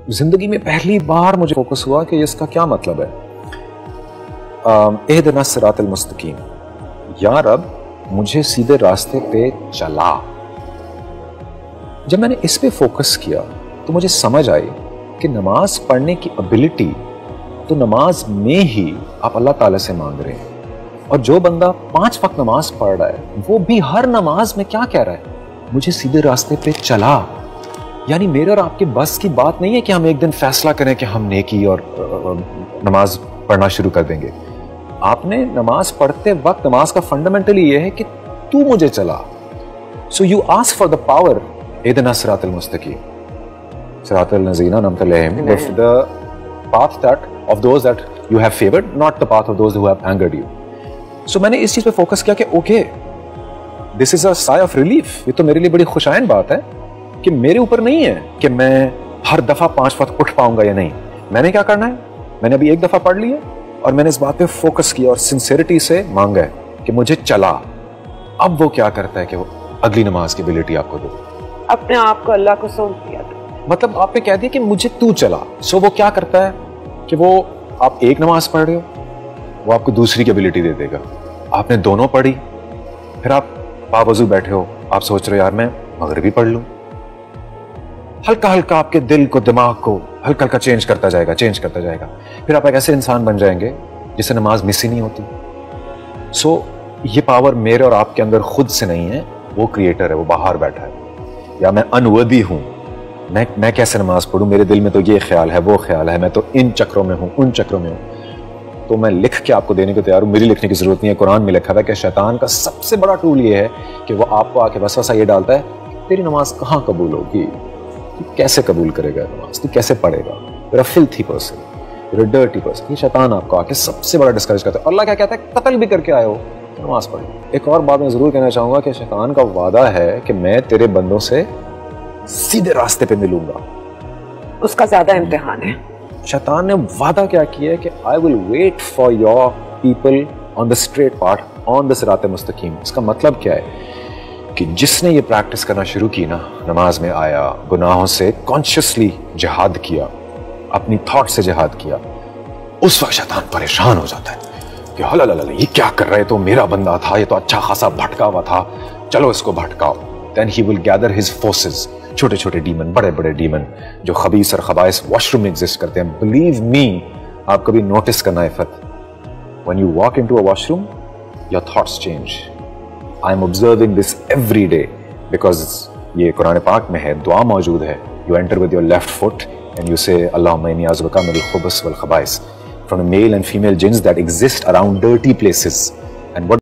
जिंदगी में पहली बार मुझे फोकस हुआ कि इसका क्या मतलब है। इहदिना सिरातल मुस्तकीम, या रब मुझे सीधे रास्ते पे चला। जब मैंने इस पे फोकस किया तो मुझे समझ आई कि नमाज पढ़ने की एबिलिटी तो नमाज में ही आप अल्लाह ताला से मांग रहे हैं। और जो बंदा 5 वक्त नमाज पढ़ रहा है वो भी हर नमाज में क्या कह रहा है, मुझे सीधे रास्ते पे चला। यानी मेरे और आपके बस की बात नहीं है कि हम एक दिन फैसला करें कि हम नेकी और नमाज पढ़ना शुरू कर देंगे। आपने नमाज पढ़ते वक्त नमाज का फंडामेंटली ये है कि तू मुझे चला। So you ask for the power, इहदिना सिरातल मुस्तकीम सिरातल लज़ीना अनअमता अलैहिम, the path that of those that you have favored, not the path of those who have angered you. So मैंने इस चीज पे फोकस किया कि okay, this is a sigh of relief। ये तो मेरे लिए बड़ी खुशाइन बात है कि मेरे ऊपर नहीं है कि मैं हर दफा 5 वक्त उठ पाऊंगा या नहीं। मैंने क्या करना है, मैंने अभी एक दफा पढ़ लिया और मैंने इस बात पे फोकस किया और सिंसियरिटी से मांगा है कि मुझे चला। अब वो क्या करता है कि वो अगली नमाज की एबिलिटी आपको दे। अपने आप को अल्लाह को सौंप दिया, मतलब आपने कह दिया कि मुझे तू चला। सो वो क्या करता है कि वो आप एक नमाज पढ़ रहे हो, वो आपको दूसरी की एबिलिटी दे देगा। आपने दोनों पढ़ी, फिर आप बावजू बैठे हो, आप सोच रहे हो यार मैं मगरिबी पढ़ लूं। हल्का हल्का आपके दिल को, दिमाग को हल्का हल्का चेंज करता जाएगा। फिर आप एक ऐसे इंसान बन जाएंगे जिसे नमाज मिस ही नहीं होती। सो ये पावर मेरे और आपके अंदर खुद से नहीं है, वो क्रिएटर है, वो बाहर बैठा है। या मैं अनवदी हूं, मैं कैसे नमाज पढ़ूं, मेरे दिल में तो ये ख्याल है, वो ख्याल है, मैं तो इन चक्रों में हूं, उन चक्रों में हूं। तो मैं लिख के आपको देने को तैयार हूं, मेरी लिखने की जरूरत नहीं है। कुरान में लिखा है कि शैतान का सबसे बड़ा टूल ये है कि वो आपको आके वसवसा ये डालता है, तेरी नमाज कहाँ कबूल होगी, तू कैसे कबूल करेगा नमाज, तू कैसे पढ़ेगा, you're a filthy person, you're a dirty person। ये शैतान आपको आके सबसे बड़ा डिस्करेज करता है। अल्लाह क्या कहता है, कत्ल भी करके आए हो नमाज पढ़ो। एक और बात मैं जरूर कहना चाहूंगा कि शैतान का वादा है कि मैं तेरे बंदों से सीधे रास्ते पे मिलूंगा। उसका ज्यादा इम्तिहान है। शैतान ने वादा क्या किया है कि I will wait for your people on the straight path, on the सिरात मुस्तकीम। इसका मतलब क्या है कि जिसने ये प्रैक्टिस करना शुरू की ना, नमाज में आया, गुनाहों से कॉन्शियसली जिहाद किया, अपनी थॉट से जिहाद किया, उस वक्त शैतान परेशान हो जाता है कि हला ये क्या कर रहे, तो मेरा बंदा था, ये तो अच्छा खासा भटका हुआ था, चलो इसको भटकाओ। Then he will gather his forces, छोटे छोटे डीमन, बड़े बड़े डीमन जो खबीस और खबाइस वॉशरूम में एग्जिस्ट करते हैं। बिलीव मी, आप कभी नोटिस करना इफत, when you walk into a washroom your thoughts change. I am observing this every day because ये कुरान पाक में है, दुआ मौजूद है। You enter with your left foot and you say अल्लाहुम्मा इन्नी अऊज़ु बिका मिनल खुबुस वल खबाइस, from the male and female jinns that exist around dirty places. And